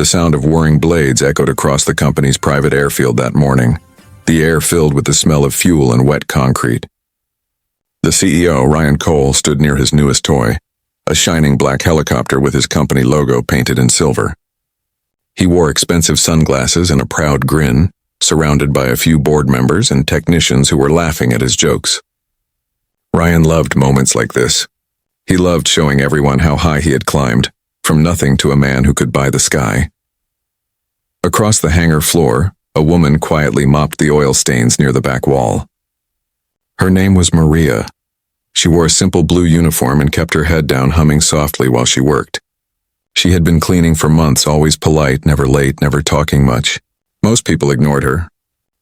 The sound of whirring blades echoed across the company's private airfield that morning, the air filled with the smell of fuel and wet concrete. The CEO, Ryan Cole, stood near his newest toy, a shining black helicopter with his company logo painted in silver. He wore expensive sunglasses and a proud grin, surrounded by a few board members and technicians who were laughing at his jokes. Ryan loved moments like this. He loved showing everyone how high he had climbed, from nothing to a man who could buy the sky. Across the hangar floor, a woman quietly mopped the oil stains near the back wall. Her name was Maria. She wore a simple blue uniform and kept her head down, humming softly while she worked. She had been cleaning for months, always polite, never late, never talking much. Most people ignored her.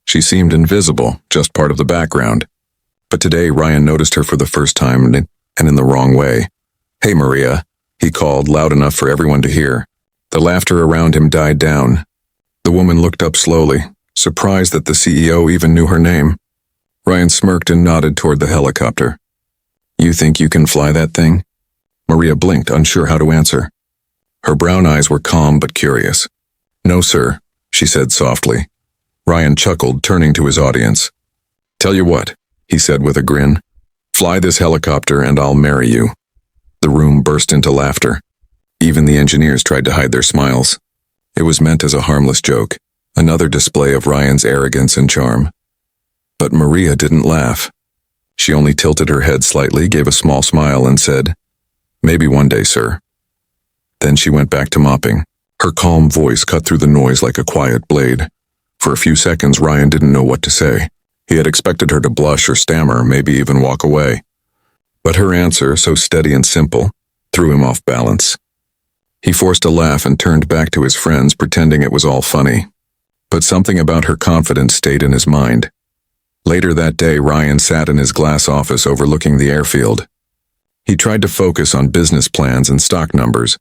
She seemed invisible, just part of the background. But today Ryan noticed her for the first time, and in the wrong way. "Hey, Maria," he called, loud enough for everyone to hear. The laughter around him died down. The woman looked up slowly, surprised that the CEO even knew her name. Ryan smirked and nodded toward the helicopter. "You think you can fly that thing?" Maria blinked, unsure how to answer. Her brown eyes were calm but curious. "No, sir," she said softly. Ryan chuckled, turning to his audience. "Tell you what," he said with a grin. "Fly this helicopter and I'll marry you." The room burst into laughter. Even the engineers tried to hide their smiles. It was meant as a harmless joke, another display of Ryan's arrogance and charm. But Maria didn't laugh. She only tilted her head slightly, gave a small smile, and said, "Maybe one day, sir." Then she went back to mopping. Her calm voice cut through the noise like a quiet blade. For a few seconds, Ryan didn't know what to say. He had expected her to blush or stammer, maybe even walk away. But her answer, so steady and simple, threw him off balance. He forced a laugh and turned back to his friends, pretending it was all funny. But something about her confidence stayed in his mind. Later that day, Ryan sat in his glass office overlooking the airfield. He tried to focus on business plans and stock numbers,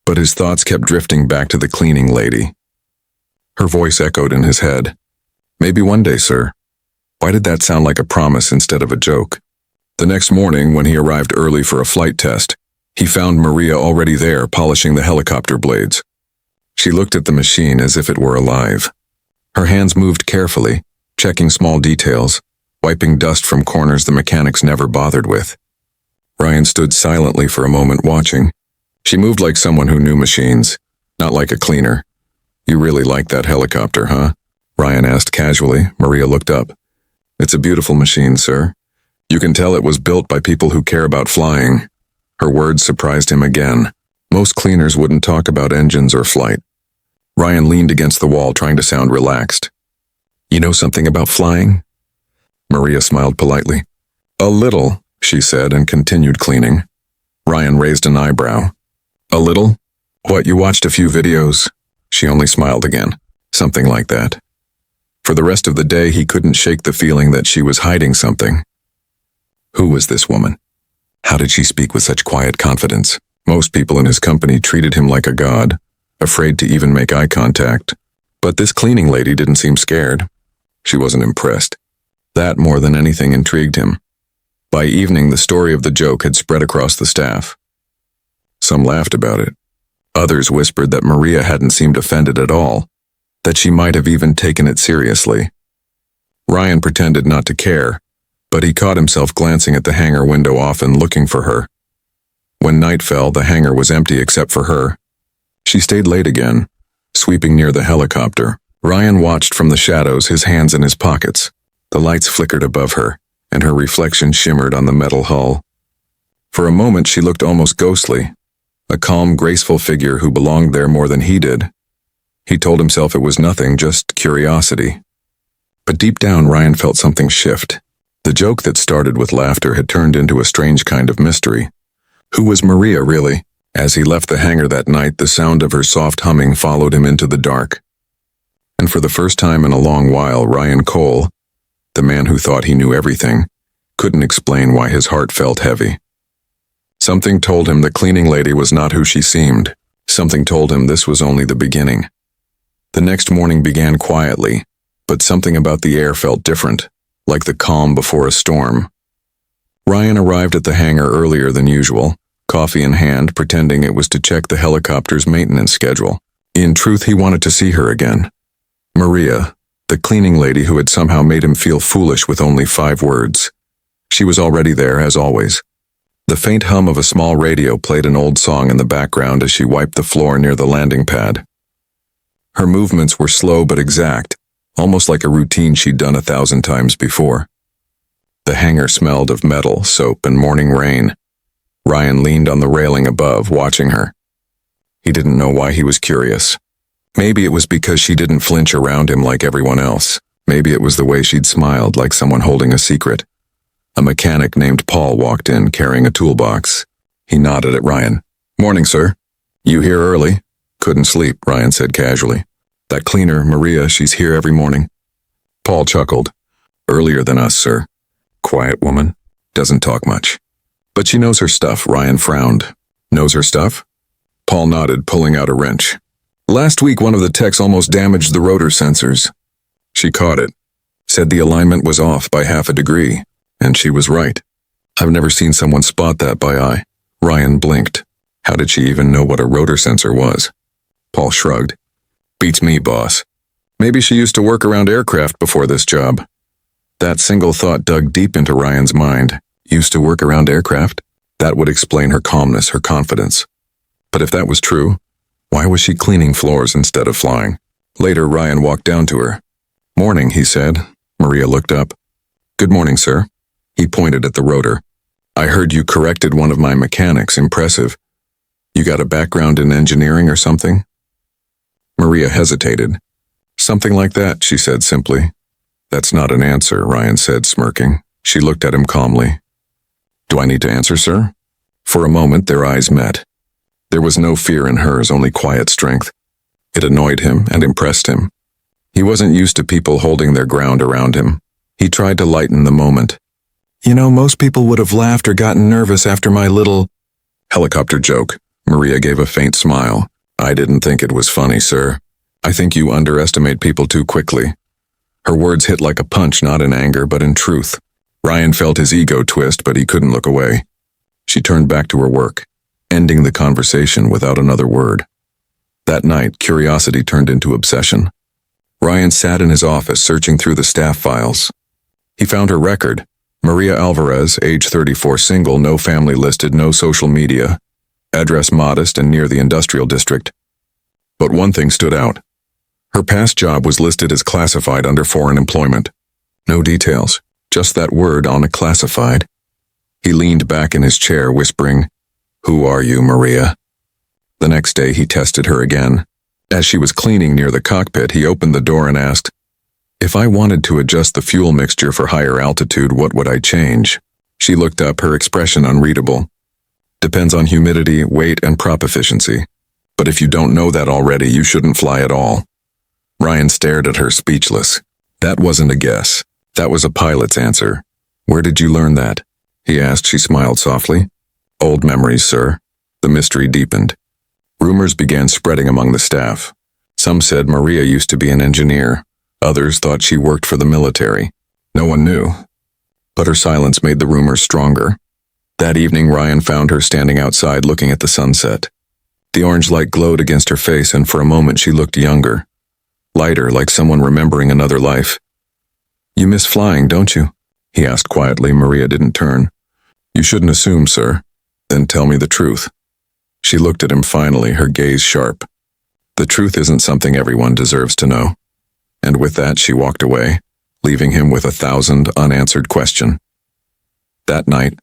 but his thoughts kept drifting back to the cleaning lady. Her voice echoed in his head. "Maybe one day, sir." Why did that sound like a promise instead of a joke? The next morning, when he arrived early for a flight test, he found Maria already there, polishing the helicopter blades. She looked at the machine as if it were alive. Her hands moved carefully, checking small details, wiping dust from corners the mechanics never bothered with. Ryan stood silently for a moment, watching. She moved like someone who knew machines, not like a cleaner. "You really like that helicopter, huh?" Ryan asked casually. Maria looked up. "It's a beautiful machine, sir. You can tell it was built by people who care about flying." Her words surprised him again. Most cleaners wouldn't talk about engines or flight. Ryan leaned against the wall, trying to sound relaxed. "You know something about flying?" Maria smiled politely. "A little," she said, and continued cleaning. Ryan raised an eyebrow. "A little? What, you watched a few videos?" She only smiled again. "Something like that." For the rest of the day, he couldn't shake the feeling that she was hiding something. Who was this woman? How did she speak with such quiet confidence? Most people in his company treated him like a god, afraid to even make eye contact. But this cleaning lady didn't seem scared. She wasn't impressed. That, more than anything, intrigued him. By evening, the story of the joke had spread across the staff. Some laughed about it. Others whispered that Maria hadn't seemed offended at all, that she might have even taken it seriously. Ryan pretended not to care, but he caught himself glancing at the hangar window often, looking for her. When night fell, the hangar was empty except for her. She stayed late again, sweeping near the helicopter. Ryan watched from the shadows, his hands in his pockets. The lights flickered above her, and her reflection shimmered on the metal hull. For a moment, she looked almost ghostly, a calm, graceful figure who belonged there more than he did. He told himself it was nothing, just curiosity. But deep down, Ryan felt something shift. The joke that started with laughter had turned into a strange kind of mystery. Who was Maria, really? As he left the hangar that night, the sound of her soft humming followed him into the dark. And for the first time in a long while, Ryan Cole, the man who thought he knew everything, couldn't explain why his heart felt heavy. Something told him the cleaning lady was not who she seemed. Something told him this was only the beginning. The next morning began quietly, but something about the air felt different, like the calm before a storm. Ryan arrived at the hangar earlier than usual, coffee in hand, pretending it was to check the helicopter's maintenance schedule. In truth, he wanted to see her again. Maria, the cleaning lady who had somehow made him feel foolish with only 5 words. She was already there, as always. The faint hum of a small radio played an old song in the background as she wiped the floor near the landing pad. Her movements were slow but exact, almost like a routine she'd done 1,000 times before. The hangar smelled of metal, soap, and morning rain. Ryan leaned on the railing above, watching her. He didn't know why he was curious. Maybe it was because she didn't flinch around him like everyone else. Maybe it was the way she'd smiled, like someone holding a secret. A mechanic named Paul walked in, carrying a toolbox. He nodded at Ryan. "Morning, sir. You here early?" "Couldn't sleep," Ryan said casually. "That cleaner, Maria, she's here every morning." Paul chuckled. "Earlier than us, sir. Quiet woman. Doesn't talk much. But she knows her stuff," Ryan frowned. "Knows her stuff?" Paul nodded, pulling out a wrench. "Last week, one of the techs almost damaged the rotor sensors. She caught it. Said the alignment was off by 1/2 degree. And she was right. I've never seen someone spot that by eye." Ryan blinked. How did she even know what a rotor sensor was? Paul shrugged. "Beats me, boss. Maybe she used to work around aircraft before this job." That single thought dug deep into Ryan's mind. Used to work around aircraft? That would explain her calmness, her confidence. But if that was true, why was she cleaning floors instead of flying? Later, Ryan walked down to her. "Morning," he said. Maria looked up. "Good morning, sir." He pointed at the rotor. "I heard you corrected one of my mechanics. Impressive. You got a background in engineering or something?" Maria hesitated. "Something like that," she said simply. "That's not an answer," Ryan said, smirking. She looked at him calmly. "Do I need to answer, sir?" For a moment, their eyes met. There was no fear in hers, only quiet strength. It annoyed him and impressed him. He wasn't used to people holding their ground around him. He tried to lighten the moment. "You know, most people would have laughed or gotten nervous after my little helicopter joke." Maria gave a faint smile. "I didn't think it was funny, sir. I think you underestimate people too quickly." Her words hit like a punch, not in anger, but in truth. Ryan felt his ego twist, but he couldn't look away. She turned back to her work, ending the conversation without another word. That night, curiosity turned into obsession. Ryan sat in his office, searching through the staff files. He found her record. Maria Alvarez, age 34, single, no family listed, no social media, address modest and near the industrial district. But one thing stood out. Her past job was listed as classified under foreign employment. No details, just that word on a classified. He leaned back in his chair, whispering, "Who are you, Maria?" The next day he tested her again. As she was cleaning near the cockpit, he opened the door and asked, "If I wanted to adjust the fuel mixture for higher altitude, what would I change?" She looked up, her expression unreadable. "Depends on humidity, weight, and prop efficiency. But if you don't know that already, you shouldn't fly at all." Ryan stared at her, speechless. That wasn't a guess. That was a pilot's answer. "Where did you learn that?" he asked. She smiled softly. "Old memories, sir." The mystery deepened. Rumors began spreading among the staff. Some said Maria used to be an engineer. Others thought she worked for the military. No one knew. But her silence made the rumors stronger. That evening, Ryan found her standing outside looking at the sunset. The orange light glowed against her face, and for a moment she looked younger. Lighter, like someone remembering another life. "You miss flying, don't you?" he asked quietly. Maria didn't turn. "You shouldn't assume, sir." "Then tell me the truth." She looked at him finally, her gaze sharp. "The truth isn't something everyone deserves to know." And with that, she walked away, leaving him with 1,000 unanswered questions. That night,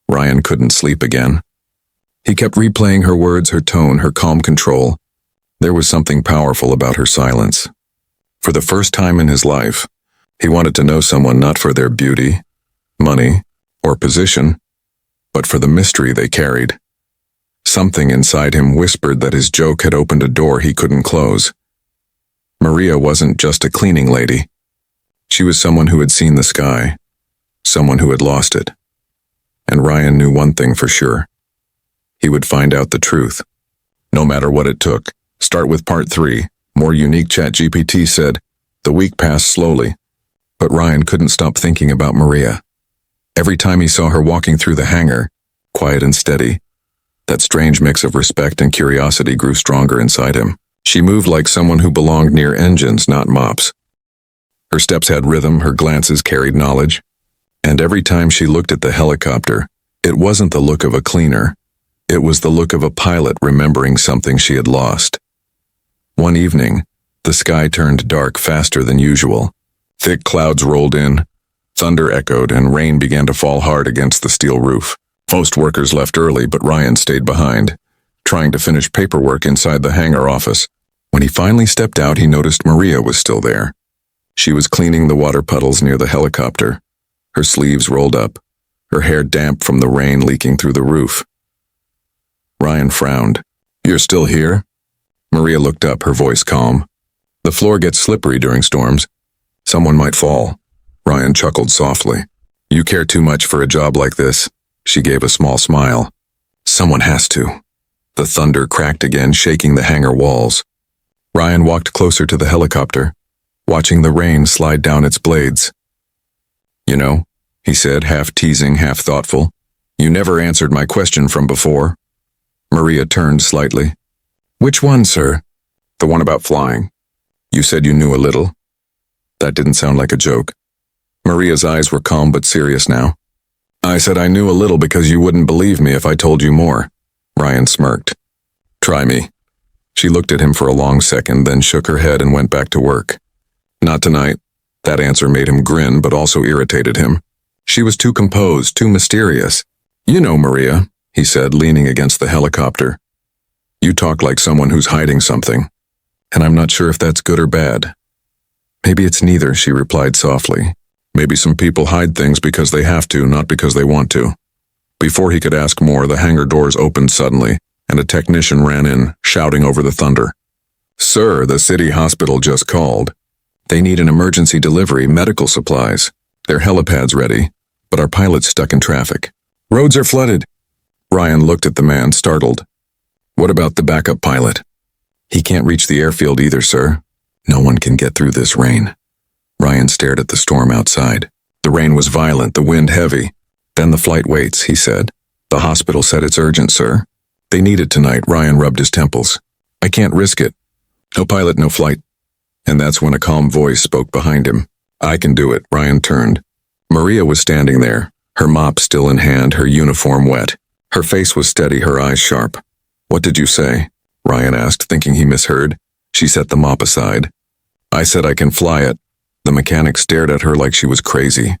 Ryan couldn't sleep again. He kept replaying her words, her tone, her calm control. There was something powerful about her silence. For the first time in his life, he wanted to know someone not for their beauty, money, or position, but for the mystery they carried. Something inside him whispered that his joke had opened a door he couldn't close. Maria wasn't just a cleaning lady. She was someone who had seen the sky, someone who had lost it. And Ryan knew one thing for sure. He would find out the truth, no matter what it took. Start with part 3. More unique. ChatGPT said. The week passed slowly, but Ryan couldn't stop thinking about Maria. Every time he saw her walking through the hangar, quiet and steady, that strange mix of respect and curiosity grew stronger inside him. She moved like someone who belonged near engines, not mops. Her steps had rhythm, her glances carried knowledge. And every time she looked at the helicopter, it wasn't the look of a cleaner. It was the look of a pilot remembering something she had lost. One evening, the sky turned dark faster than usual. Thick clouds rolled in, thunder echoed, and rain began to fall hard against the steel roof. Most workers left early, but Ryan stayed behind, trying to finish paperwork inside the hangar office. When he finally stepped out, he noticed Maria was still there. She was cleaning the water puddles near the helicopter, her sleeves rolled up, her hair damp from the rain leaking through the roof. Ryan frowned. "You're still here?" Maria looked up, her voice calm. "The floor gets slippery during storms. Someone might fall." Ryan chuckled softly. "You care too much for a job like this." She gave a small smile. "Someone has to." The thunder cracked again, shaking the hangar walls. Ryan walked closer to the helicopter, watching the rain slide down its blades. "You know," he said, half teasing, half thoughtful, "you never answered my question from before." Maria turned slightly. "Which one, sir?" "The one about flying. You said you knew a little." That didn't sound like a joke. Maria's eyes were calm but serious now. "I said I knew a little because you wouldn't believe me if I told you more." Ryan smirked. "Try me." She looked at him for a long second, then shook her head and went back to work. "Not tonight." That answer made him grin, but also irritated him. She was too composed, too mysterious. "You know, Maria," he said, leaning against the helicopter. "You talk like someone who's hiding something, and I'm not sure if that's good or bad." "Maybe it's neither," she replied softly. "Maybe some people hide things because they have to, not because they want to." Before he could ask more, the hangar doors opened suddenly, and a technician ran in, shouting over the thunder. "Sir, the city hospital just called. They need an emergency delivery, medical supplies. Their helipad's ready, but our pilot's stuck in traffic. Roads are flooded." Ryan looked at the man, startled. "What about the backup pilot?" "He can't reach the airfield either, sir. No one can get through this rain." Ryan stared at the storm outside. The rain was violent, the wind heavy. "Then the flight waits," he said. "The hospital said it's urgent, sir. They need it tonight." Ryan rubbed his temples. "I can't risk it. No pilot, no flight." And that's when a calm voice spoke behind him. "I can do it." Ryan turned. Maria was standing there, her mop still in hand, her uniform wet. Her face was steady, her eyes sharp. "What did you say?" Ryan asked, thinking he misheard. She set the mop aside. "I said I can fly it." The mechanic stared at her like she was crazy.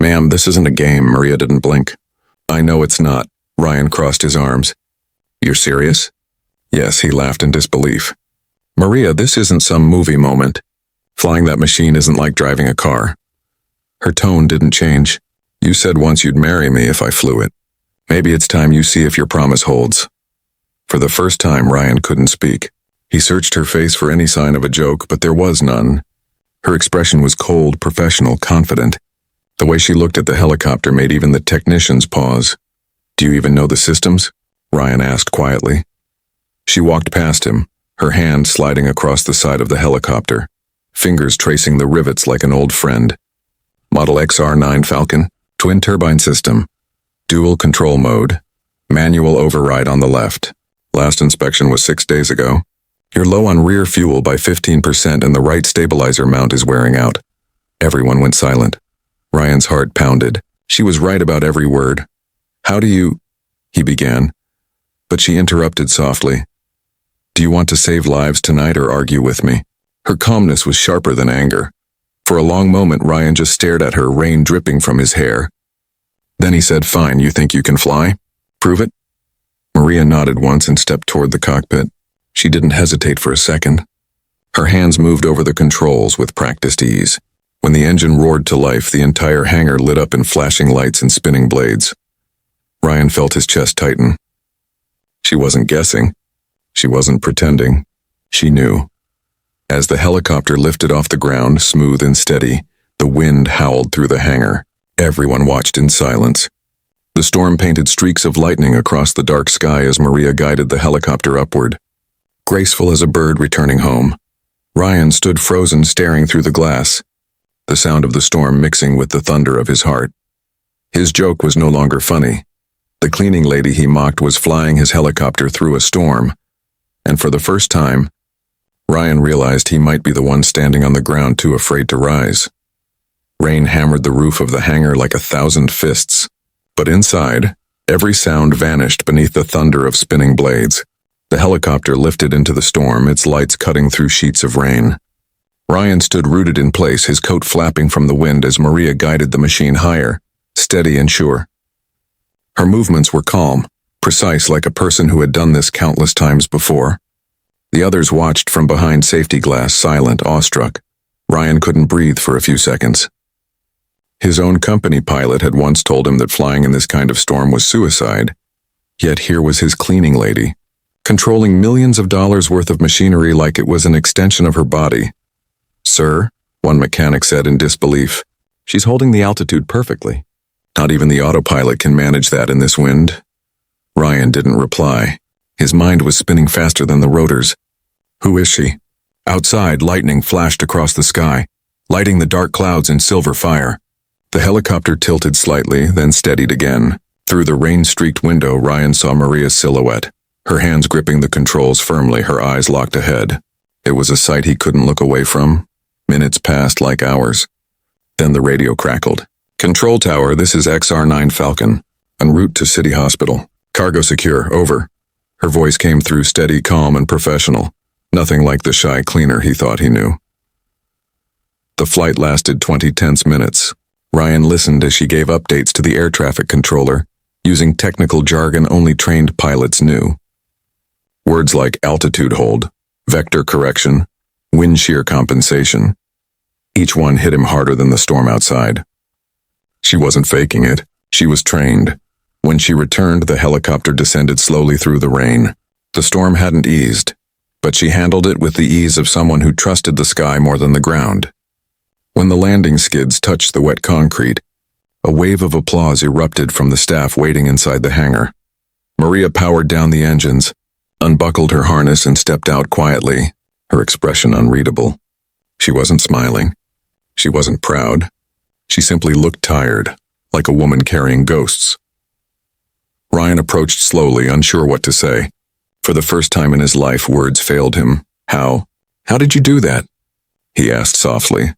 "Ma'am, this isn't a game." Maria didn't blink. "I know it's not." Ryan crossed his arms. "You're serious?" "Yes," he laughed in disbelief. "Maria, this isn't some movie moment. Flying that machine isn't like driving a car." Her tone didn't change. "You said once you'd marry me if I flew it. Maybe it's time you see if your promise holds." For the first time, Ryan couldn't speak. He searched her face for any sign of a joke, but there was none. Her expression was cold, professional, confident. The way she looked at the helicopter made even the technicians pause. "Do you even know the systems?" Ryan asked quietly. She walked past him, her hand sliding across the side of the helicopter, fingers tracing the rivets like an old friend. "Model XR-9 Falcon, twin turbine system, dual control mode, manual override on the left. Last inspection was 6 days ago. You're low on rear fuel by 15% and the right stabilizer mount is wearing out." Everyone went silent. Ryan's heart pounded. She was right about every word. "How do you—" he began. But she interrupted softly. "Do you want to save lives tonight or argue with me?" Her calmness was sharper than anger. For a long moment, Ryan just stared at her, rain dripping from his hair. Then he said, "Fine, you think you can fly? Prove it?" Maria nodded once and stepped toward the cockpit. She didn't hesitate for a second. Her hands moved over the controls with practiced ease. When the engine roared to life, the entire hangar lit up in flashing lights and spinning blades. Ryan felt his chest tighten. She wasn't guessing. She wasn't pretending. She knew. As the helicopter lifted off the ground, smooth and steady, the wind howled through the hangar. Everyone watched in silence. The storm painted streaks of lightning across the dark sky as Maria guided the helicopter upward. Graceful as a bird returning home, Ryan stood frozen, staring through the glass, the sound of the storm mixing with the thunder of his heart. His joke was no longer funny. The cleaning lady he mocked was flying his helicopter through a storm, and for the first time, Ryan realized he might be the one standing on the ground too afraid to rise. Rain hammered the roof of the hangar like 1,000 fists. But inside, every sound vanished beneath the thunder of spinning blades. The helicopter lifted into the storm, its lights cutting through sheets of rain. Ryan stood rooted in place, his coat flapping from the wind as Maria guided the machine higher, steady and sure. Her movements were calm, precise like a person who had done this countless times before. The others watched from behind safety glass, silent, awestruck. Ryan couldn't breathe for a few seconds. His own company pilot had once told him that flying in this kind of storm was suicide. Yet here was his cleaning lady, controlling millions of dollars worth of machinery like it was an extension of her body. "Sir," one mechanic said in disbelief, "she's holding the altitude perfectly. Not even the autopilot can manage that in this wind." Ryan didn't reply. His mind was spinning faster than the rotors. Who is she? Outside, lightning flashed across the sky, lighting the dark clouds in silver fire. The helicopter tilted slightly, then steadied again. Through the rain-streaked window, Ryan saw Maria's silhouette, her hands gripping the controls firmly, her eyes locked ahead. It was a sight he couldn't look away from. Minutes passed like hours. Then the radio crackled. "Control tower, this is XR-9 Falcon. En route to City Hospital. Cargo secure, over." Her voice came through steady, calm, and professional. Nothing like the shy cleaner he thought he knew. The flight lasted 20 tense minutes. Ryan listened as she gave updates to the air traffic controller, using technical jargon only trained pilots knew. Words like altitude hold, vector correction, wind shear compensation. Each one hit him harder than the storm outside. She wasn't faking it. She was trained. When she returned, the helicopter descended slowly through the rain. The storm hadn't eased, but she handled it with the ease of someone who trusted the sky more than the ground. When the landing skids touched the wet concrete, a wave of applause erupted from the staff waiting inside the hangar. Maria powered down the engines, unbuckled her harness, and stepped out quietly, her expression unreadable. She wasn't smiling. She wasn't proud. She simply looked tired, like a woman carrying ghosts. Ryan approached slowly, unsure what to say. For the first time in his life, words failed him. How did you do that?" he asked softly.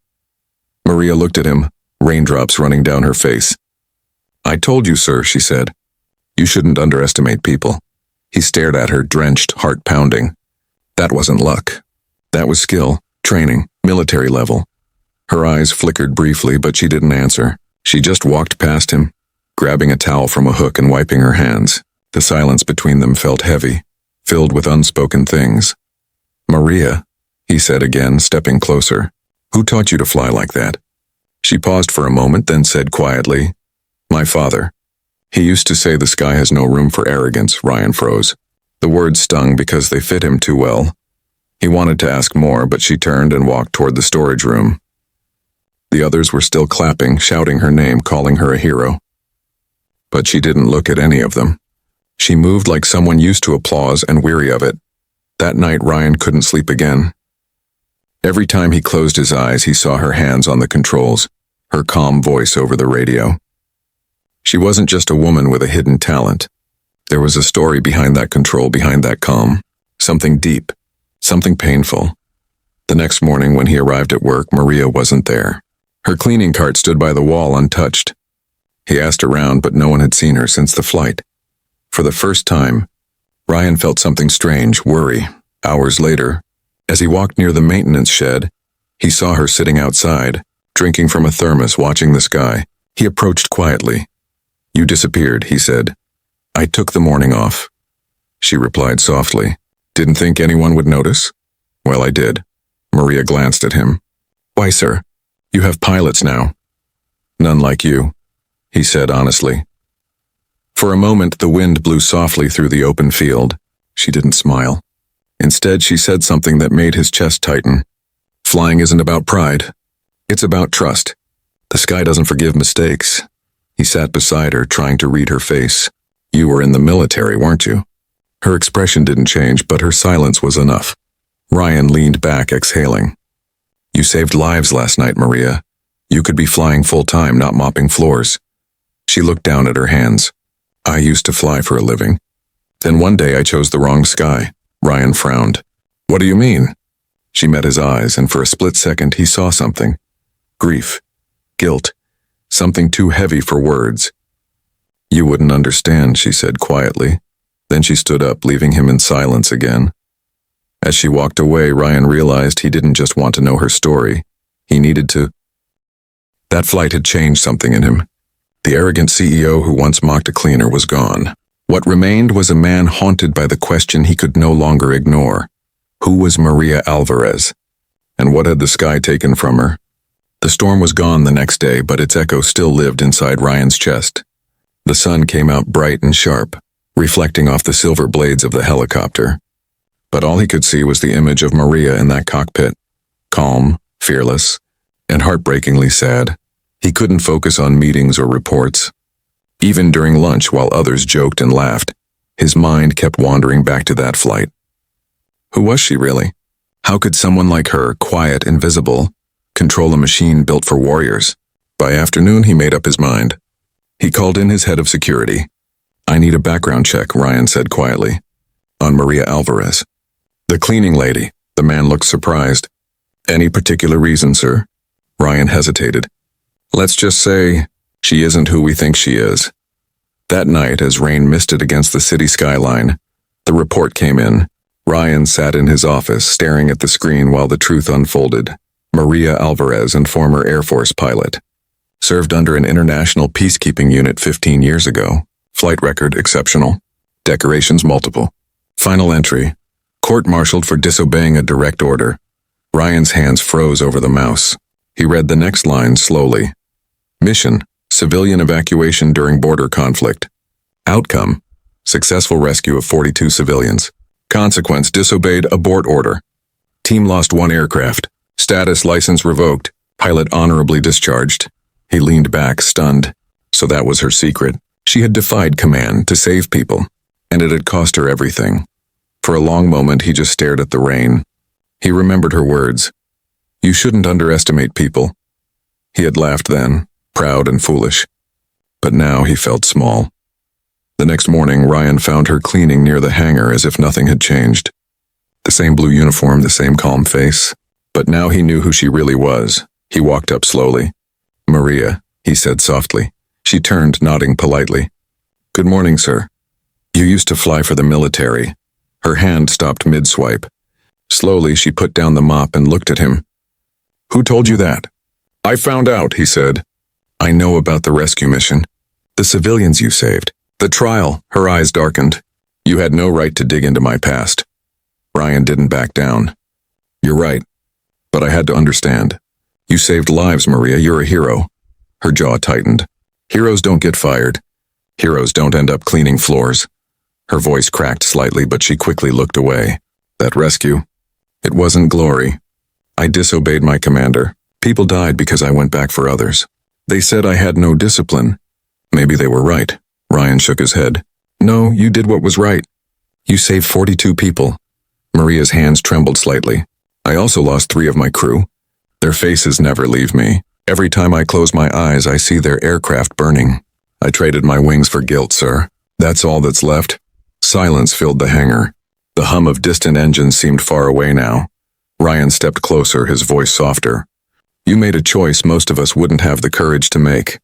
Maria looked at him, raindrops running down her face. "I told you, sir," she said. "You shouldn't underestimate people." He stared at her, drenched, heart pounding. That wasn't luck. That was skill, training, military level. Her eyes flickered briefly, but she didn't answer. She just walked past him, grabbing a towel from a hook and wiping her hands. The silence between them felt heavy, filled with unspoken things. "Maria," he said again, stepping closer. "Who taught you to fly like that?" She paused for a moment, then said quietly, "My father. He used to say the sky has no room for arrogance." Ryan froze. The words stung because they fit him too well. He wanted to ask more, but she turned and walked toward the storage room. The others were still clapping, shouting her name, calling her a hero. But she didn't look at any of them. She moved like someone used to applause and weary of it. That night, Ryan couldn't sleep again. Every time he closed his eyes, he saw her hands on the controls, her calm voice over the radio. She wasn't just a woman with a hidden talent. There was a story behind that control, behind that calm. Something deep, something painful. The next morning when he arrived at work, Maria wasn't there. Her cleaning cart stood by the wall untouched. He asked around, but no one had seen her since the flight. For the first time, Ryan felt something strange, worry. Hours later, as he walked near the maintenance shed, he saw her sitting outside, drinking from a thermos, watching the sky. He approached quietly. "You disappeared," he said. "I took the morning off." She replied softly. "Didn't think anyone would notice?" "Well, I did." Maria glanced at him. "Why, sir? You have pilots now." "None like you," he said honestly. For a moment, the wind blew softly through the open field. She didn't smile. Instead, she said something that made his chest tighten. "Flying isn't about pride. It's about trust. The sky doesn't forgive mistakes." He sat beside her, trying to read her face. "You were in the military, weren't you?" Her expression didn't change, but her silence was enough. Ryan leaned back, exhaling. "You saved lives last night, Maria. You could be flying full-time, not mopping floors." She looked down at her hands. "I used to fly for a living. Then one day I chose the wrong sky." Ryan frowned. "What do you mean?" She met his eyes, and for a split second he saw something. Grief. Guilt. Something too heavy for words. "You wouldn't understand," she said quietly. Then she stood up, leaving him in silence again. As she walked away, Ryan realized he didn't just want to know her story. He needed to. That flight had changed something in him. The arrogant CEO who once mocked a cleaner was gone. What remained was a man haunted by the question he could no longer ignore. Who was Maria Alvarez? And what had the sky taken from her? The storm was gone the next day, but its echo still lived inside Ryan's chest. The sun came out bright and sharp, reflecting off the silver blades of the helicopter. But all he could see was the image of Maria in that cockpit. Calm, fearless, and heartbreakingly sad. He couldn't focus on meetings or reports. Even during lunch, while others joked and laughed, his mind kept wandering back to that flight. Who was she really? How could someone like her, quiet, invisible, control a machine built for warriors? By afternoon, he made up his mind. He called in his head of security. "I need a background check," Ryan said quietly. "On Maria Alvarez." "The cleaning lady." The man looked surprised. "Any particular reason, sir?" Ryan hesitated. "Let's just say she isn't who we think she is." That night, as rain misted against the city skyline, the report came in. Ryan sat in his office, staring at the screen while the truth unfolded. Maria Alvarez, and former Air Force pilot. Served under an international peacekeeping unit 15 years ago. Flight record exceptional. Decorations multiple. Final entry. Court-martialed for disobeying a direct order. Ryan's hands froze over the mouse. He read the next line slowly. Mission: civilian evacuation during border conflict. Outcome: successful rescue of 42 civilians. Consequence: disobeyed abort order. Team lost 1 aircraft. Status: license revoked. Pilot honorably discharged. He leaned back, stunned. So that was her secret. She had defied command to save people, and it had cost her everything. For a long moment, he just stared at the rain. He remembered her words. "You shouldn't underestimate people." He had laughed then, proud and foolish. But now he felt small. The next morning, Ryan found her cleaning near the hangar as if nothing had changed. The same blue uniform, the same calm face. But now he knew who she really was. He walked up slowly. "Maria," he said softly. She turned, nodding politely. "Good morning, sir." "You used to fly for the military." Her hand stopped mid-swipe. Slowly, she put down the mop and looked at him. "Who told you that?" "I found out," he said. "I know about the rescue mission. The civilians you saved. The trial." Her eyes darkened. "You had no right to dig into my past." Ryan didn't back down. "You're right. But I had to understand. You saved lives, Maria. You're a hero." Her jaw tightened. "Heroes don't get fired. Heroes don't end up cleaning floors." Her voice cracked slightly, but she quickly looked away. "That rescue, it wasn't glory. I disobeyed my commander. People died because I went back for others. They said I had no discipline. Maybe they were right." Ryan shook his head. "No, you did what was right. You saved 42 people." Maria's hands trembled slightly. "I also lost 3 of my crew. Their faces never leave me. Every time I close my eyes, I see their aircraft burning. I traded my wings for guilt, sir. That's all that's left." Silence filled the hangar. The hum of distant engines seemed far away now. Ryan stepped closer, his voice softer. "You made a choice most of us wouldn't have the courage to make.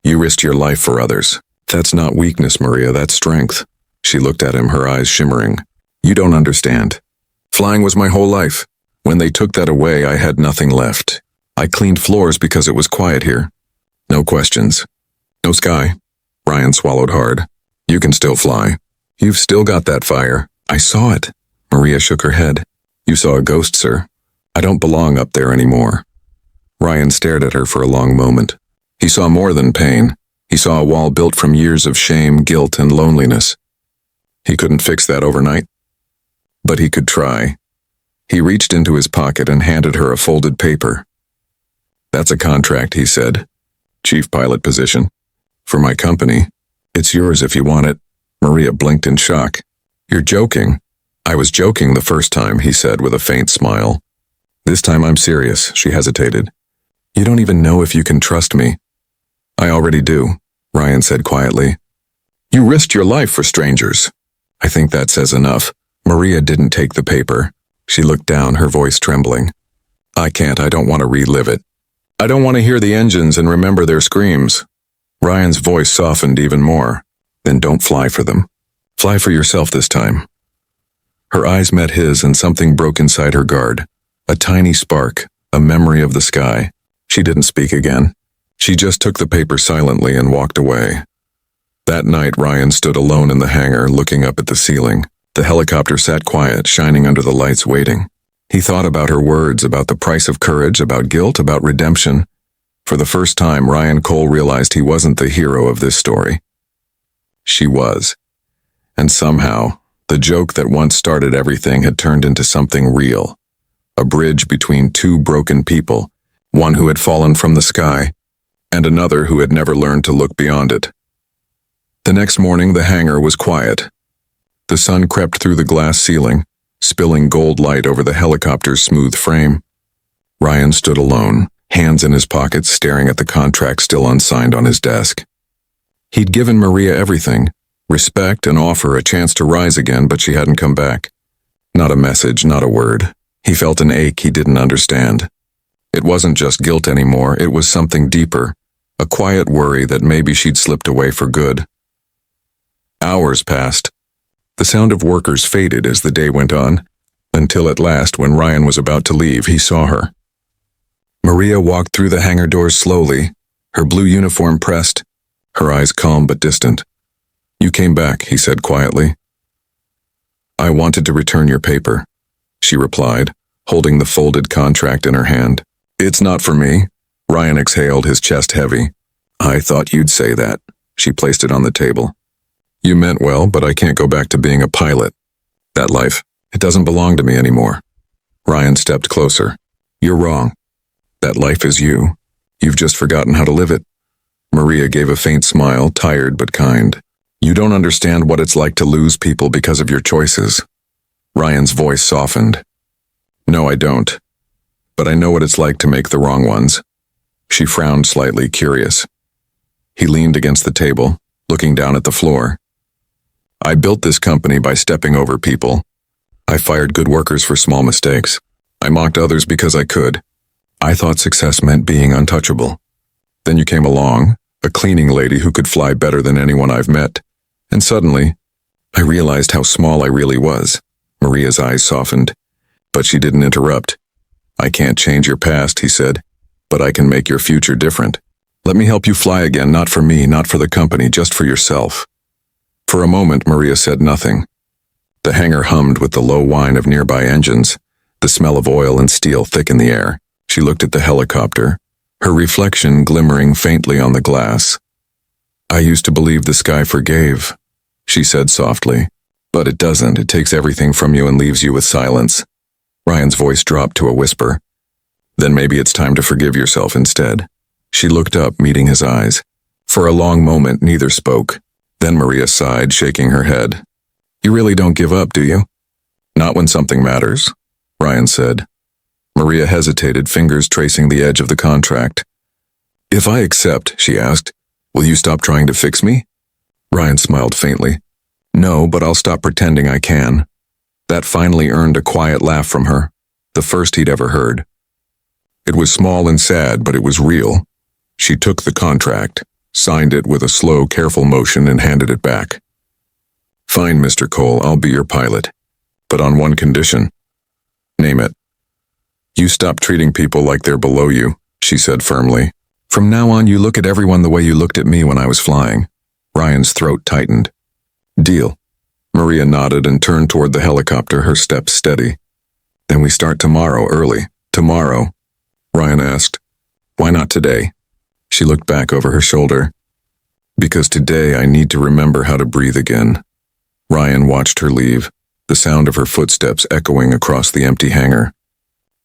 You risked your life for others. That's not weakness, Maria, that's strength." She looked at him, her eyes shimmering. "You don't understand. Flying was my whole life. When they took that away, I had nothing left. I cleaned floors because it was quiet here. No questions. No sky." Ryan swallowed hard. "You can still fly. You've still got that fire." "I saw it." Maria shook her head. "You saw a ghost, sir. I don't belong up there anymore." Ryan stared at her for a long moment. He saw more than pain. He saw a wall built from years of shame, guilt, and loneliness. He couldn't fix that overnight, but he could try. He reached into his pocket and handed her a folded paper. "That's a contract," he said. "Chief pilot position. For my company. It's yours if you want it." Maria blinked in shock. "You're joking." "I was joking the first time," he said with a faint smile. "This time I'm serious," she hesitated. "You don't even know if you can trust me." "I already do," Ryan said quietly. "You risked your life for strangers." "I think that says enough." Maria didn't take the paper. She looked down, her voice trembling. I don't want to relive it. I don't want to hear the engines and remember their screams. Ryan's voice softened even more. Then don't fly for them. Fly for yourself this time. Her eyes met his and something broke inside her guard. A tiny spark, a memory of the sky. She didn't speak again. She just took the paper silently and walked away. That night, Ryan stood alone in the hangar, looking up at the ceiling. The helicopter sat quiet, shining under the lights, waiting. He thought about her words, about the price of courage, about guilt, about redemption. For the first time, Ryan Cole realized he wasn't the hero of this story. She was. And somehow, the joke that once started everything had turned into something real. A bridge between two broken people, one who had fallen from the sky, and another who had never learned to look beyond it. The next morning, the hangar was quiet. The sun crept through the glass ceiling, spilling gold light over the helicopter's smooth frame. Ryan stood alone, hands in his pockets, staring at the contract still unsigned on his desk. He'd given Maria everything, respect, an offer, a chance to rise again, but she hadn't come back. Not a message, not a word. He felt an ache he didn't understand. It wasn't just guilt anymore, it was something deeper, a quiet worry that maybe she'd slipped away for good. Hours passed. The sound of workers faded as the day went on, until at last, when Ryan was about to leave, he saw her. Maria walked through the hangar doors slowly, her blue uniform pressed, her eyes calm but distant. You came back, he said quietly. I wanted to return your paper, she replied, holding the folded contract in her hand. It's not for me. Ryan exhaled, his chest heavy. I thought you'd say that. She placed it on the table. You meant well, but I can't go back to being a pilot. That life, it doesn't belong to me anymore. Ryan stepped closer. You're wrong. That life is you. You've just forgotten how to live it. Maria gave a faint smile, tired but kind. You don't understand what it's like to lose people because of your choices. Ryan's voice softened. No, I don't. But I know what it's like to make the wrong ones. She frowned slightly, curious. He leaned against the table, looking down at the floor. I built this company by stepping over people. I fired good workers for small mistakes. I mocked others because I could. I thought success meant being untouchable. Then you came along, a cleaning lady who could fly better than anyone I've met. And suddenly, I realized how small I really was. Maria's eyes softened, but she didn't interrupt. I can't change your past, he said, but I can make your future different. Let me help you fly again, not for me, not for the company, just for yourself. For a moment, Maria said nothing. The hangar hummed with the low whine of nearby engines, the smell of oil and steel thick in the air. She looked at the helicopter, her reflection glimmering faintly on the glass. I used to believe the sky forgave, she said softly. But it doesn't. It takes everything from you and leaves you with silence. Ryan's voice dropped to a whisper. Then maybe it's time to forgive yourself instead. She looked up, meeting his eyes. For a long moment, neither spoke. Then Maria sighed, shaking her head. You really don't give up, do you? Not when something matters, Ryan said. Maria hesitated, fingers tracing the edge of the contract. If I accept, she asked, will you stop trying to fix me? Ryan smiled faintly. No, but I'll stop pretending I can. That finally earned a quiet laugh from her, the first he'd ever heard. It was small and sad, but it was real. She took the contract, signed it with a slow, careful motion, and handed it back. Fine, Mr. Cole, I'll be your pilot. But on one condition. Name it. You stop treating people like they're below you, she said firmly. From now on, you look at everyone the way you looked at me when I was flying. Ryan's throat tightened. Deal. Maria nodded and turned toward the helicopter, her steps steady. Then we start tomorrow early. Tomorrow? Ryan asked. Why not today? She looked back over her shoulder. Because today I need to remember how to breathe again. Ryan watched her leave, the sound of her footsteps echoing across the empty hangar.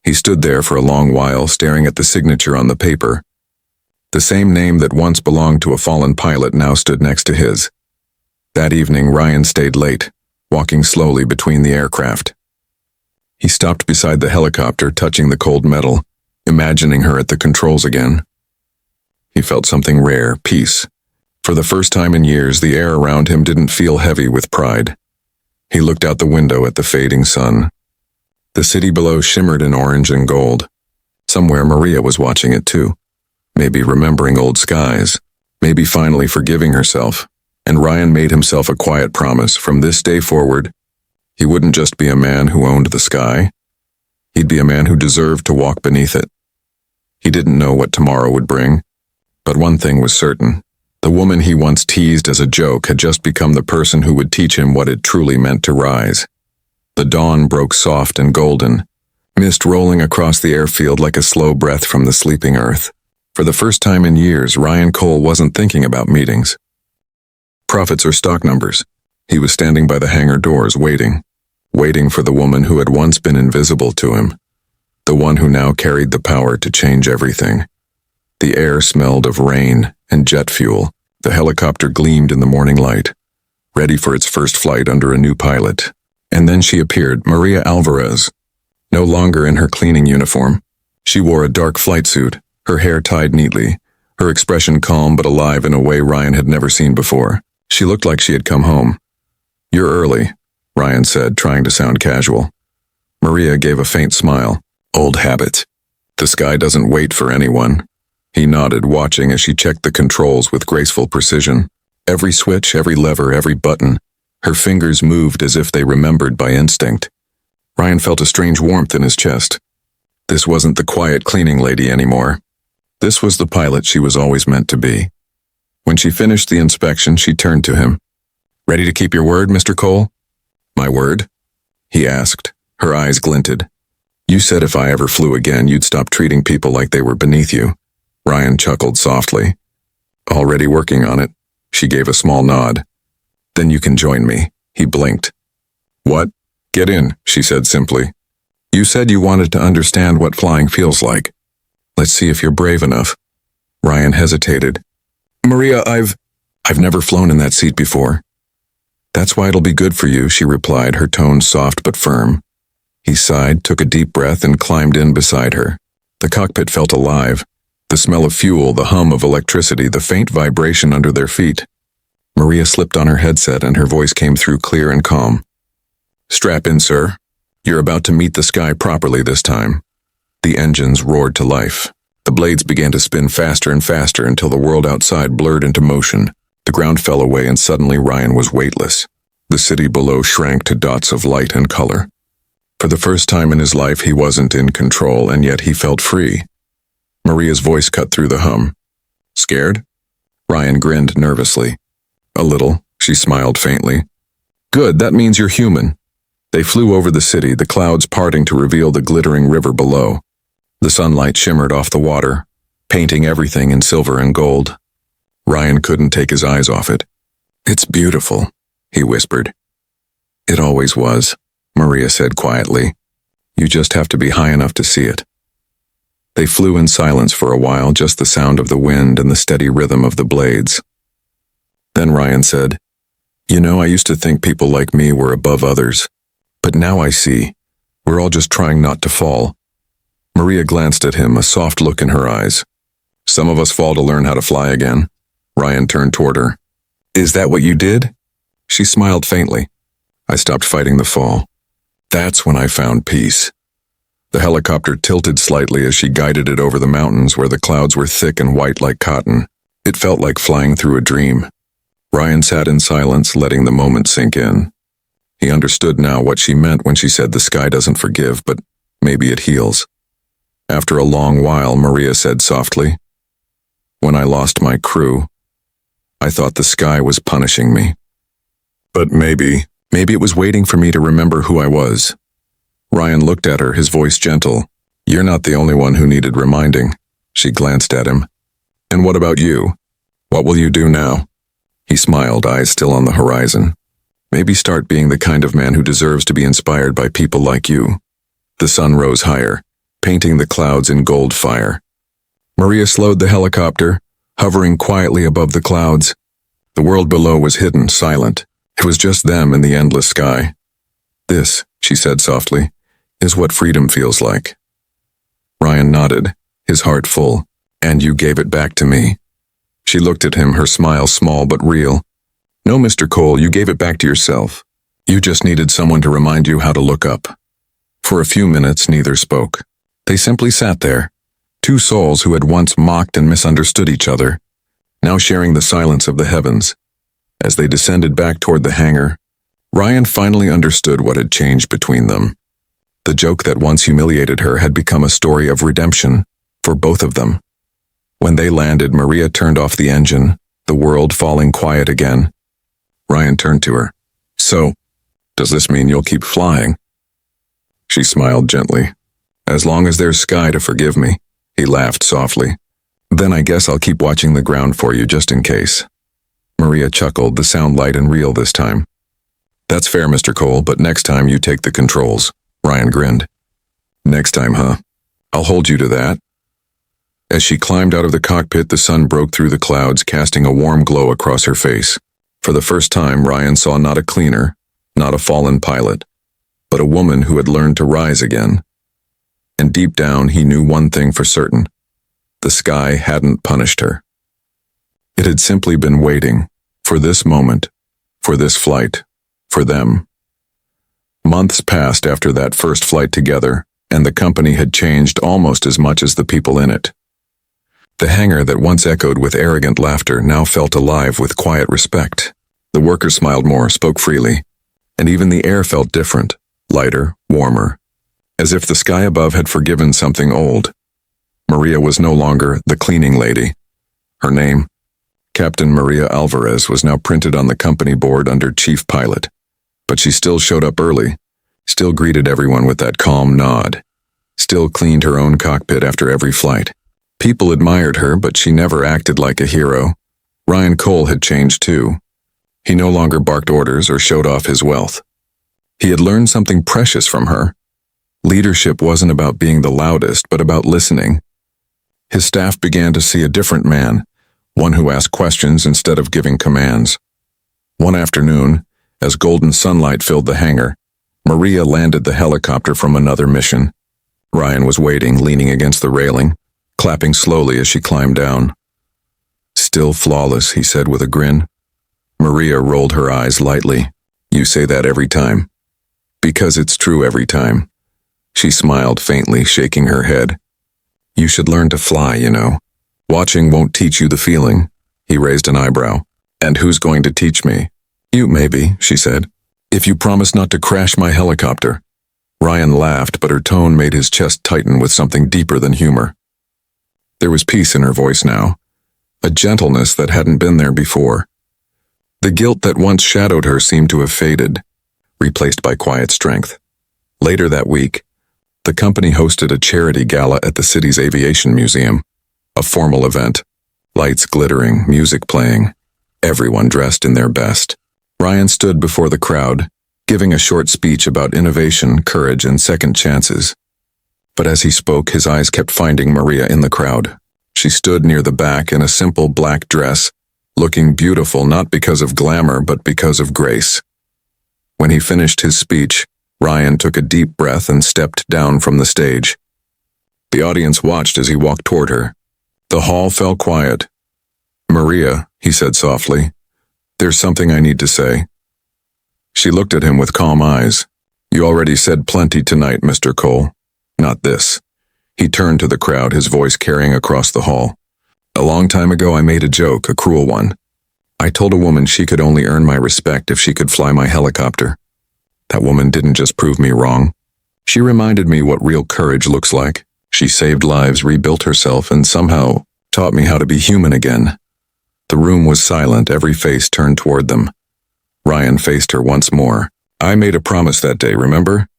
He stood there for a long while, staring at the signature on the paper. The same name that once belonged to a fallen pilot now stood next to his. That evening, Ryan stayed late, walking slowly between the aircraft. He stopped beside the helicopter, touching the cold metal, imagining her at the controls again. He felt something rare, peace. For the first time in years, the air around him didn't feel heavy with pride. He looked out the window at the fading sun. The city below shimmered in orange and gold. Somewhere Maria was watching it too. Maybe remembering old skies. Maybe finally forgiving herself. And Ryan made himself a quiet promise from this day forward. He wouldn't just be a man who owned the sky. He'd be a man who deserved to walk beneath it. He didn't know what tomorrow would bring. But one thing was certain. The woman he once teased as a joke had just become the person who would teach him what it truly meant to rise. The dawn broke soft and golden, mist rolling across the airfield like a slow breath from the sleeping earth. For the first time in years, Ryan Cole wasn't thinking about meetings, profits or stock numbers. He was standing by the hangar doors waiting for the woman who had once been invisible to him, the one who now carried the power to change everything. The air smelled of rain and jet fuel. The helicopter gleamed in the morning light, ready for its first flight under a new pilot. And then she appeared, Maria Alvarez. No longer in her cleaning uniform. She wore a dark flight suit, her hair tied neatly, her expression calm but alive in a way Ryan had never seen before. She looked like she had come home. "You're early," Ryan said, trying to sound casual. Maria gave a faint smile. "Old habit. The sky doesn't wait for anyone." He nodded, watching as she checked the controls with graceful precision. Every switch, every lever, every button. Her fingers moved as if they remembered by instinct. Ryan felt a strange warmth in his chest. This wasn't the quiet cleaning lady anymore. This was the pilot she was always meant to be. When she finished the inspection, she turned to him. "Ready to keep your word, Mr. Cole?" "My word?" he asked. Her eyes glinted. "You said if I ever flew again, you'd stop treating people like they were beneath you." Ryan chuckled softly. "Already working on it." She gave a small nod. "Then you can join me." He blinked. "What?" "Get in," she said simply. "You said you wanted to understand what flying feels like. Let's see if you're brave enough." Ryan hesitated. "Maria, I've never flown in that seat before." "That's why it'll be good for you," she replied, her tone soft but firm. He sighed, took a deep breath, and climbed in beside her. The cockpit felt alive. The smell of fuel, the hum of electricity, the faint vibration under their feet. Maria slipped on her headset and her voice came through clear and calm. "Strap in, sir. You're about to meet the sky properly this time." The engines roared to life. The blades began to spin faster and faster until the world outside blurred into motion. The ground fell away and suddenly Ryan was weightless. The city below shrank to dots of light and color. For the first time in his life, he wasn't in control, and yet he felt free. Maria's voice cut through the hum. "Scared?" Ryan grinned nervously. "A little," she smiled faintly. "Good, that means you're human." They flew over the city, the clouds parting to reveal the glittering river below. The sunlight shimmered off the water, painting everything in silver and gold. Ryan couldn't take his eyes off it. "It's beautiful," he whispered. "It always was," Maria said quietly. "You just have to be high enough to see it." They flew in silence for a while, just the sound of the wind and the steady rhythm of the blades. Then Ryan said, "You know, I used to think people like me were above others. But now I see. We're all just trying not to fall." Maria glanced at him, a soft look in her eyes. "Some of us fall to learn how to fly again." Ryan turned toward her. "Is that what you did?" She smiled faintly. "I stopped fighting the fall. That's when I found peace." The helicopter tilted slightly as she guided it over the mountains where the clouds were thick and white like cotton. It felt like flying through a dream. Ryan sat in silence, letting the moment sink in. He understood now what she meant when she said the sky doesn't forgive, but maybe it heals. After a long while, Maria said softly, "When I lost my crew, I thought the sky was punishing me. But maybe it was waiting for me to remember who I was." Ryan looked at her, his voice gentle. "You're not the only one who needed reminding." She glanced at him. "And what about you? What will you do now?" He smiled, eyes still on the horizon. "Maybe start being the kind of man who deserves to be inspired by people like you." The sun rose higher, painting the clouds in gold fire. Maria slowed the helicopter, hovering quietly above the clouds. The world below was hidden, silent. It was just them in the endless sky. "This," she said softly, "is what freedom feels like." Ryan nodded, his heart full. "And you gave it back to me." She looked at him, her smile small but real. "No, Mr. Cole, you gave it back to yourself. You just needed someone to remind you how to look up." For a few minutes, neither spoke. They simply sat there, two souls who had once mocked and misunderstood each other, now sharing the silence of the heavens. As they descended back toward the hangar, Ryan finally understood what had changed between them. The joke that once humiliated her had become a story of redemption for both of them. When they landed, Maria turned off the engine, the world falling quiet again. Ryan turned to her. "So, does this mean you'll keep flying?" She smiled gently. "As long as there's sky to forgive me." He laughed softly. "Then I guess I'll keep watching the ground for you just in case." Maria chuckled, the sound light and real this time. "That's fair, Mr. Cole, but next time you take the controls." Ryan grinned. "Next time, huh? I'll hold you to that." As she climbed out of the cockpit, the sun broke through the clouds, casting a warm glow across her face. For the first time, Ryan saw not a cleaner, not a fallen pilot, but a woman who had learned to rise again. And deep down, he knew one thing for certain. The sky hadn't punished her. It had simply been waiting for this moment, for this flight, for them. Months passed after that first flight together, and the company had changed almost as much as the people in it. The hangar that once echoed with arrogant laughter now felt alive with quiet respect. The workers smiled more, spoke freely, and even the air felt different, lighter, warmer, as if the sky above had forgiven something old. Maria was no longer the cleaning lady. Her name, Captain Maria Alvarez, was now printed on the company board under chief pilot. But she still showed up early, still greeted everyone with that calm nod, still cleaned her own cockpit after every flight. People admired her, but she never acted like a hero. Ryan Cole had changed too. He no longer barked orders or showed off his wealth. He had learned something precious from her. Leadership wasn't about being the loudest, but about listening. His staff began to see a different man, one who asked questions instead of giving commands. One afternoon, as golden sunlight filled the hangar, Maria landed the helicopter from another mission. Ryan was waiting, leaning against the railing, clapping slowly as she climbed down. "Still flawless," he said with a grin. Maria rolled her eyes lightly. "You say that every time." "Because it's true every time." She smiled faintly, shaking her head. "You should learn to fly, you know. Watching won't teach you the feeling." He raised an eyebrow. "And who's going to teach me?" "You, maybe," she said. "If you promise not to crash my helicopter." Ryan laughed, but her tone made his chest tighten with something deeper than humor. There was peace in her voice now, a gentleness that hadn't been there before. The guilt that once shadowed her seemed to have faded, replaced by quiet strength. Later that week, the company hosted a charity gala at the city's aviation museum, a formal event, lights glittering, music playing, everyone dressed in their best. Ryan stood before the crowd, giving a short speech about innovation, courage, and second chances. But as he spoke, his eyes kept finding Maria in the crowd. She stood near the back in a simple black dress, looking beautiful not because of glamour but because of grace. When he finished his speech, Ryan took a deep breath and stepped down from the stage. The audience watched as he walked toward her. The hall fell quiet. "Maria," he said softly, "there's something I need to say." She looked at him with calm eyes. "You already said plenty tonight, Mr. Cole. Not this." He turned to the crowd, his voice carrying across the hall. "A long time ago I made a joke, a cruel one. I told a woman she could only earn my respect if she could fly my helicopter. That woman didn't just prove me wrong. She reminded me what real courage looks like. She saved lives, rebuilt herself, and somehow taught me how to be human again." The room was silent, every face turned toward them. Ryan faced her once more. "I made a promise that day, remember?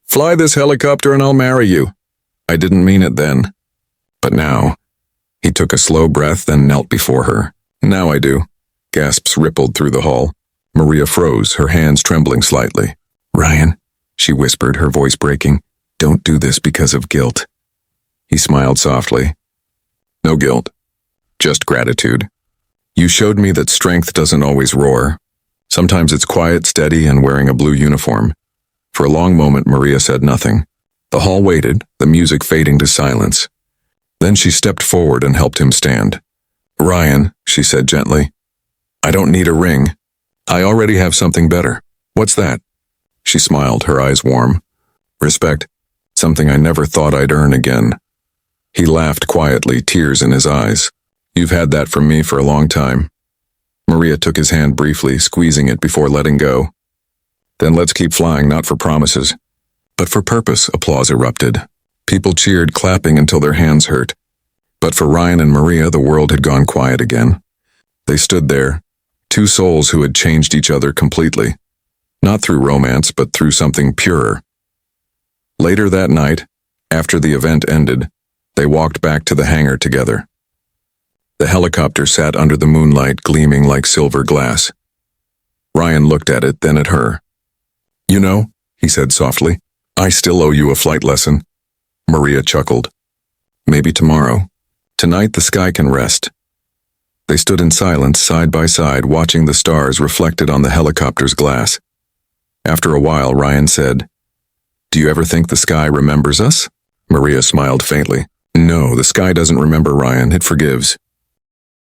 Fly this helicopter and I'll marry you. I didn't mean it then. But now." He took a slow breath, then knelt before her. "Now I do." Gasps rippled through the hall. Maria froze, her hands trembling slightly. "Ryan," she whispered, her voice breaking, "don't do this because of guilt." He smiled softly. "No guilt. Just gratitude. You showed me that strength doesn't always roar. Sometimes it's quiet, steady, and wearing a blue uniform." For a long moment, Maria said nothing. The hall waited, the music fading to silence. Then she stepped forward and helped him stand. "Ryan," she said gently, "I don't need a ring. I already have something better." "What's that?" She smiled, her eyes warm. "Respect. something I never thought I'd earn again. He laughed quietly, tears in his eyes. You've had that from me for a long time. Maria took his hand briefly, squeezing it before letting go. Then let's keep flying, not for promises, but for purpose, applause erupted. People cheered, clapping until their hands hurt. But for Ryan and Maria, the world had gone quiet again. They stood there, two souls who had changed each other completely. Not through romance, but through something purer. Later that night, after the event ended, they walked back to the hangar together. The helicopter sat under the moonlight, gleaming like silver glass. Ryan looked at it, then at her. You know, he said softly, I still owe you a flight lesson. Maria chuckled. Maybe tomorrow. Tonight the sky can rest. They stood in silence, side by side, watching the stars reflected on the helicopter's glass. After a while, Ryan said, Do you ever think the sky remembers us? Maria smiled faintly. No, the sky doesn't remember, Ryan. It forgives.